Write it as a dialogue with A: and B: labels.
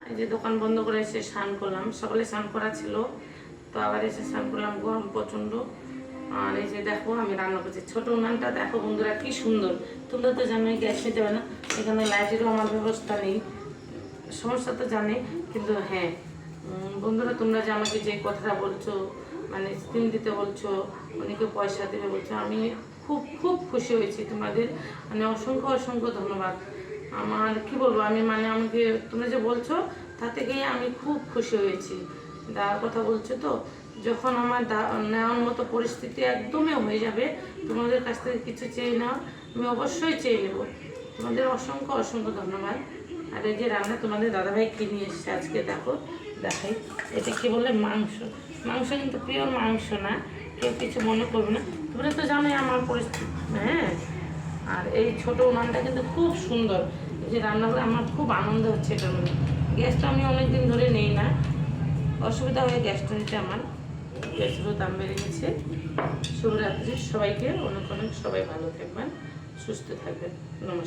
A: এই যে দোকান বন্ধ করে এসে স্নান করলাম, সকালে স্নান করা ছিল, তো আবার এসে স্নান করলাম, গরম প্রচণ্ড। আর এই যে দেখো আমি রান্না করছি, ছোটো উনানটা দেখো বন্ধুরা কি সুন্দর। তোমরা তো জানোই গ্যাস নিতে পারে না, এখানে লাইটেরও আমার ব্যবস্থা নেই, সমস্যা তো জানে। কিন্তু হ্যাঁ বন্ধুরা, তোমরা যে আমাকে যে কথাটা বলছো, মানে স্কিম দিতে বলছো, অনেকে পয়সা দেবে বলছো, আমি খুব খুব খুশি হয়েছি তোমাদের, মানে অসংখ্য অসংখ্য ধন্যবাদ। আমার কি বলবো, আমি মানে আমাকে তোমরা যে বলছো তা থেকেই আমি খুব খুশি হয়েছি। দেওয়ার কথা বলছো তো, যখন আমার নেওয়ার মতো পরিস্থিতি একদমই হয়ে যাবে, তোমাদের কাছ থেকে কিছু চেয়ে নাও, আমি অবশ্যই চেয়ে নেব। তোমাদের অসংখ্য অসংখ্য ধন্যবাদ। আর এই যে রান্না তোমাদের দাদাভাই কিনে নিয়ে এসছে আজকে, দেখো দেখাই, এটা কি বলে মাংস। মাংস কিন্তু পিওর মাংস না, কেউ কিছু মনে করবে না, তোমরা তো জানোই আমার পরিস্থিতি। হ্যাঁ, আর এই ছোটো উনানটা কিন্তু খুব সুন্দর, এই যে রান্না করে আমার খুব আনন্দ হচ্ছে এটার মধ্যে। গ্যাসটা আমি অনেক দিন ধরে নেই না, অসুবিধা হয়ে গ্যাসটা নিতে আমার, গ্যাসেরও দাম বেড়ে গেছে। শুভরাত্রি সবাইকে, অনেক অনেক সবাই ভালো থাকবেন, সুস্থ থাকবেন, নমস্কার।